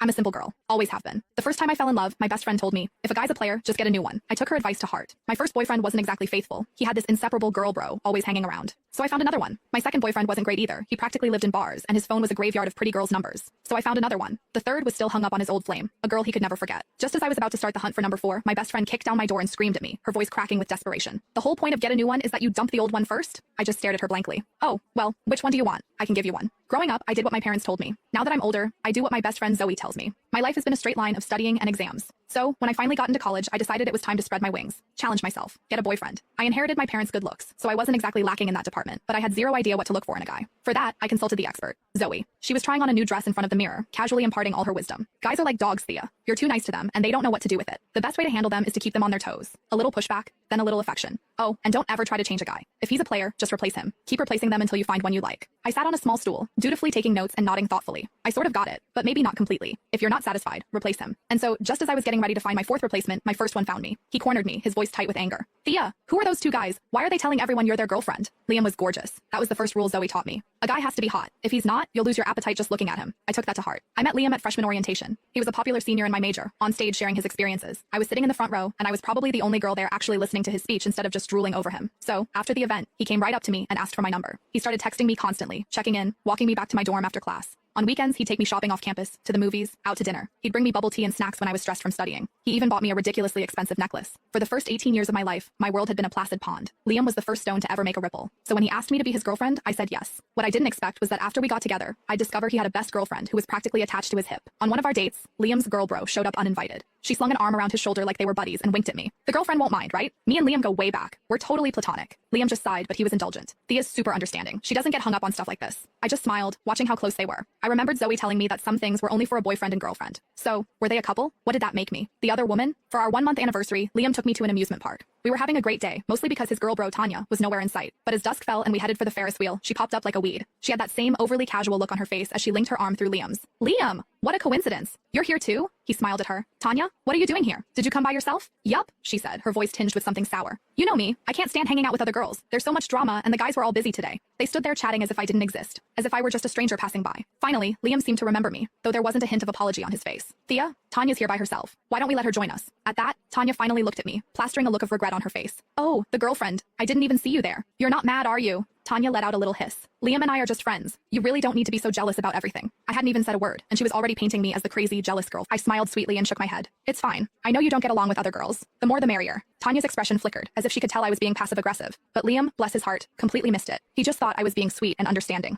I'm a simple girl. Always have been. The first time I fell in love, my best friend told me, if a guy's a player, just get a new one. I took her advice to heart. My first boyfriend wasn't exactly faithful. He had this inseparable girl bro always hanging around. So I found another one. My second boyfriend wasn't great either. He practically lived in bars, and his phone was a graveyard of pretty girls' numbers. So I found another one. The third was still hung up on his old flame, a girl he could never forget. Just as I was about to start the hunt for number 4, my best friend kicked down my door and screamed at me, her voice cracking with desperation. The whole point of get a new one is that you dump the old one first? I just stared at her blankly. Oh, well, which one do you want? I can give you one. Growing up, I did what my parents told me. Now that I'm older, I do what my best friend Zoe tells me. My life has been a straight line of studying and exams. So, when I finally got into college, I decided it was time to spread my wings, challenge myself, get a boyfriend. I inherited my parents' good looks, so I wasn't exactly lacking in that department, but I had zero idea what to look for in a guy. For that, I consulted the expert, Zoe. She was trying on a new dress in front of the mirror, casually imparting all her wisdom. Guys are like dogs, Thea. You're too nice to them, and they don't know what to do with it. The best way to handle them is to keep them on their toes. A little pushback, then a little affection. Oh, and don't ever try to change a guy. If he's a player, just replace him. Keep replacing them until you find one you like. I sat on a small stool, dutifully taking notes and nodding thoughtfully. I sort of got it, but maybe not completely. If you're not satisfied, replace him. And so, just as I was getting ready to find my fourth replacement, my first one found me. He cornered me, his voice tight with anger. Thea, who are those two guys? Why are they telling everyone you're their girlfriend? Liam was gorgeous. That was the first rule Zoe taught me. A guy has to be hot. If he's not, you'll lose your appetite just looking at him. I took that to heart. I met Liam at freshman orientation. He was a popular senior in my major, on stage sharing his experiences. I was sitting in the front row, and I was probably the only girl there actually listening to his speech instead of just drooling over him. So, after the event, he came right up to me and asked for my number. He started texting me constantly, checking in, walking me back to my dorm after class. On weekends, he'd take me shopping off campus, to the movies, out to dinner. He'd bring me bubble tea and snacks when I was stressed from studying. He even bought me a ridiculously expensive necklace. For the first 18 years of my life, my world had been a placid pond. Liam was the first stone to ever make a ripple. So when he asked me to be his girlfriend, I said yes. What I didn't expect was that after we got together, I'd discover he had a best girlfriend who was practically attached to his hip. On one of our dates, Liam's girl bro showed up uninvited. She slung an arm around his shoulder like they were buddies and winked at me. The girlfriend won't mind, right? Me and Liam go way back. We're totally platonic. Liam just sighed, but he was indulgent. Thea's super understanding. She doesn't get hung up on stuff like this. I just smiled, watching how close they were. I remembered Zoe telling me that some things were only for a boyfriend and girlfriend. So, were they a couple? What did that make me? The other woman? For our 1-month anniversary, Liam took me to an amusement park. We were having a great day, mostly because his girl bro Tanya was nowhere in sight. But as dusk fell and we headed for the Ferris wheel, she popped up like a weed. She had that same overly casual look on her face as she linked her arm through Liam's. Liam! What a coincidence. You're here too? He smiled at her. Tanya, what are you doing here? Did you come by yourself? Yup, she said, her voice tinged with something sour. You know me. I can't stand hanging out with other girls. There's so much drama, and the guys were all busy today. They stood there chatting as if I didn't exist, as if I were just a stranger passing by. Finally, Liam seemed to remember me, though there wasn't a hint of apology on his face. Thea, Tanya's here by herself. Why don't we let her join us? At that, Tanya finally looked at me, plastering a look of regret on her face. Oh, the girlfriend. I didn't even see you there. You're not mad, are you? Tanya let out a little hiss. Liam and I are just friends. You really don't need to be so jealous about everything. I hadn't even said a word, and she was already painting me as the crazy, jealous girl. I smiled sweetly and shook my head. It's fine. I know you don't get along with other girls. The more the merrier. Tanya's expression flickered, as if she could tell I was being passive-aggressive. But Liam, bless his heart, completely missed it. He just thought I was being sweet and understanding.